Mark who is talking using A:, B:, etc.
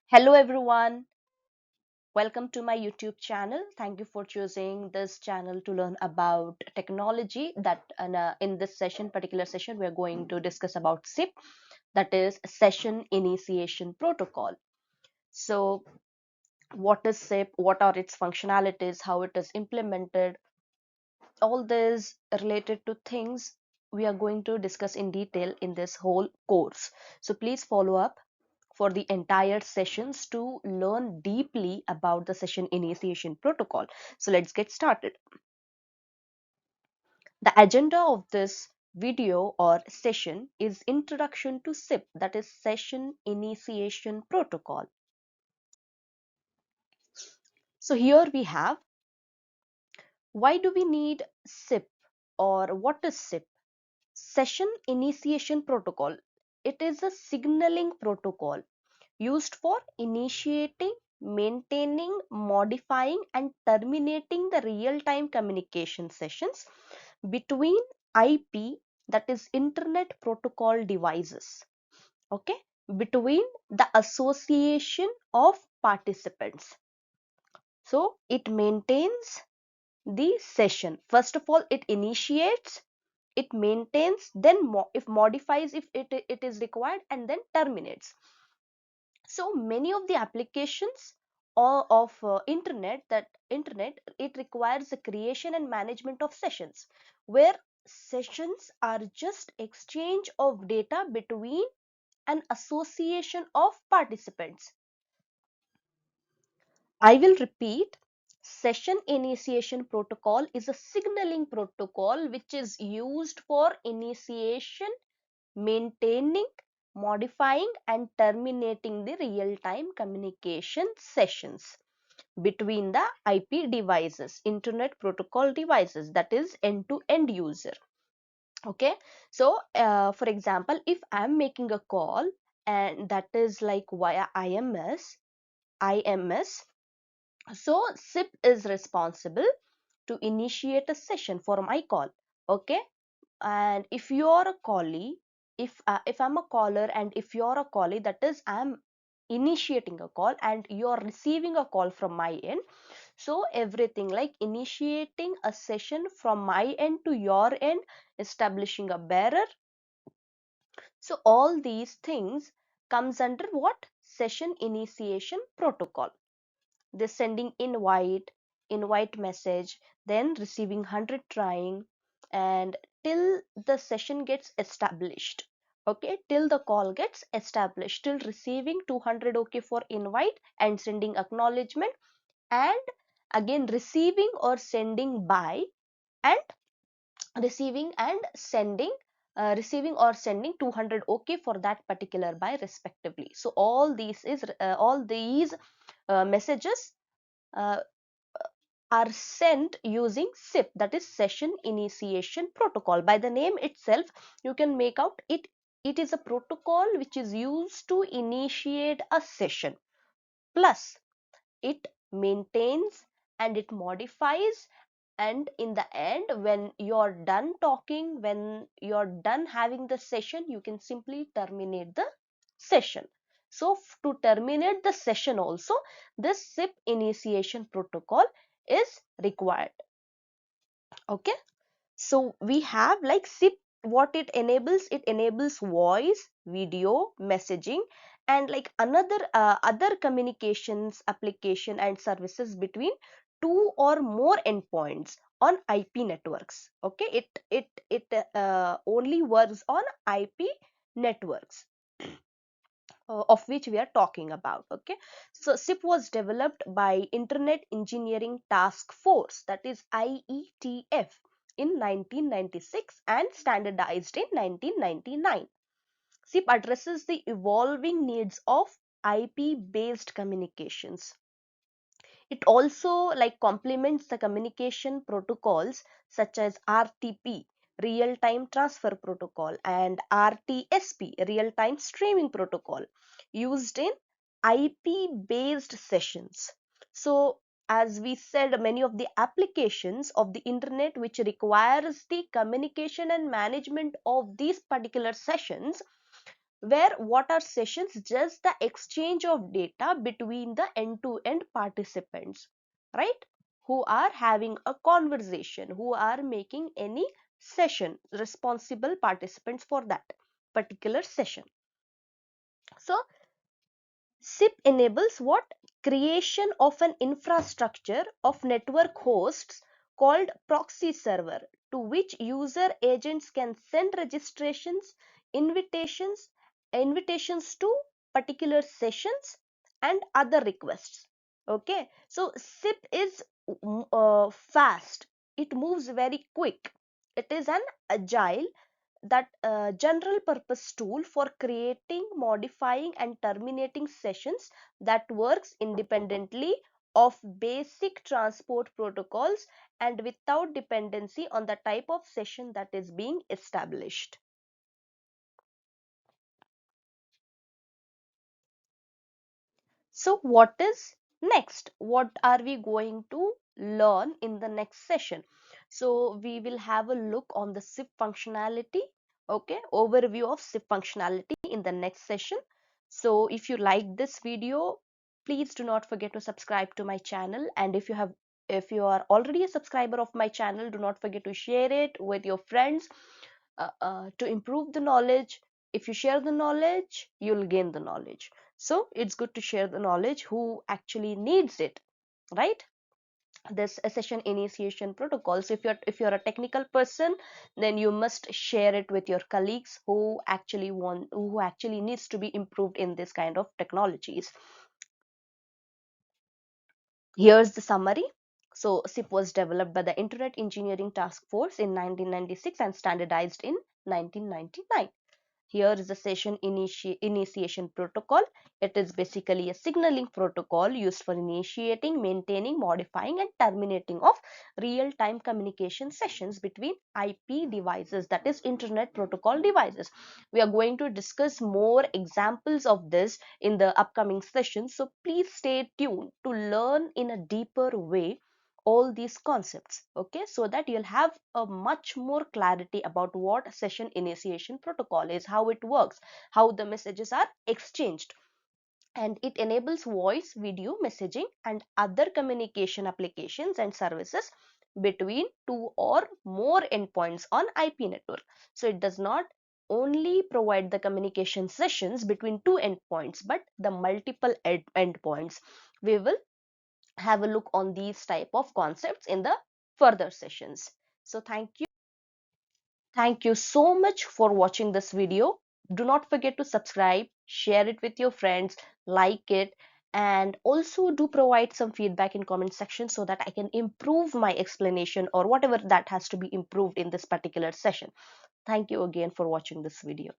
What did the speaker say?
A: Hello everyone, welcome to my YouTube channel. Thank you for choosing this channel to learn about technology. In this particular session, we are going to discuss about SIP, that is Session Initiation Protocol. So, what is SIP? What are its functionalities? How it is implemented? All this related to things we are going to discuss in detail in this whole course. So, please follow up for the entire sessions to learn deeply about the session initiation protocol. So let's get started. The agenda of this video or session is introduction to SIP, that is session initiation protocol. So here we have, why do we need SIP or what is SIP? Session initiation protocol. It is a signaling protocol used for initiating, maintaining, modifying, and terminating the real-time communication sessions between IP, that is Internet Protocol devices, okay, between the association of participants. So it maintains the session. First of all, it initiates, it maintains, then if modifies if it is required, and then terminates. So many of the applications of internet it requires the creation and management of sessions, where sessions are just exchange of data between an association of participants. I will repeat. Session initiation protocol is a signaling protocol which is used for initiation, maintaining, modifying, and terminating the real-time communication sessions between the IP devices, Internet Protocol devices, that is end-to-end user. Okay, so for example, if I'm making a call and that is like via IMS, so SIP is responsible to initiate a session for my call. Okay, and if you're a callee, if I'm a caller and if you're a callee, that is I'm initiating a call and you're receiving a call from my end. So everything like initiating a session from my end to your end, establishing a bearer, so all these things comes under what? Session initiation protocol. This sending invite message, then receiving 100 trying, and till the session gets established. Okay, till the call gets established, till receiving 200 okay for invite and sending acknowledgement, and again receiving or sending by, and receiving and sending receiving or sending 200 okay for that particular by respectively. So all these messages uh, are sent using SIP, that is Session Initiation Protocol. By the name itself, you can make out it is a protocol which is used to initiate a session. Plus, it maintains and it modifies, and in the end, when you're done talking, when you're done having the session, you can simply terminate the session. So to terminate the session also, this SIP initiation protocol is required. Okay, so we have like SIP, what it enables voice, video, messaging, and like other communications application and services between two or more endpoints on IP networks. Okay, it only works on IP networks, of which we are talking about. Okay, so SIP was developed by Internet Engineering Task Force, that is IETF, in 1996 and standardized in 1999. SIP addresses the evolving needs of IP based communications. It also like complements the communication protocols such as RTP, real time transfer protocol, and RTSP, real time streaming protocol, used in IP based sessions. So as we said, many of the applications of the internet which requires the communication and management of these particular sessions, where what are sessions? Just the exchange of data between the end-to-end participants, right? Who are having a conversation, who are making any session, responsible participants for that particular session. So SIP enables what? Creation of an infrastructure of network hosts called proxy server, to which user agents can send registrations, invitations, invitations to particular sessions and other requests. Okay, so SIP is fast. It moves very quick. It is an agile, that general purpose tool for creating, modifying and terminating sessions that works independently of basic transport protocols and without dependency on the type of session that is being established. So what is next? What are we going to learn in the next session? So we will have a look on the SIP functionality. Okay, overview of SIP functionality in the next session. So if you like this video, please do not forget to subscribe to my channel. And if you are already a subscriber of my channel, do not forget to share it with your friends to improve the knowledge. If you share the knowledge, you'll gain the knowledge. So it's good to share the knowledge who actually needs it, right? This session initiation protocols, if you're a technical person, then you must share it with your colleagues who actually needs to be improved in this kind of technologies. Here's the summary. So SIP was developed by the Internet Engineering Task Force in 1996 and standardized in 1999. Here is the session initiation protocol. It is basically a signaling protocol used for initiating, maintaining, modifying and terminating of real-time communication sessions between IP devices, that is Internet Protocol devices. We are going to discuss more examples of this in the upcoming sessions. So please stay tuned to learn in a deeper way all these concepts, okay, so that you'll have a much more clarity about what session initiation protocol is, how it works, how the messages are exchanged, and it enables voice, video messaging and other communication applications and services between two or more endpoints on IP network. So it does not only provide the communication sessions between two endpoints but the multiple endpoints. We will have a look on these type of concepts in the further sessions. So thank you so much for watching this video. Do not forget to subscribe, share it with your friends, like it, and also do provide some feedback in comment section so that I can improve my explanation or whatever that has to be improved in this particular session. Thank you again for watching this video.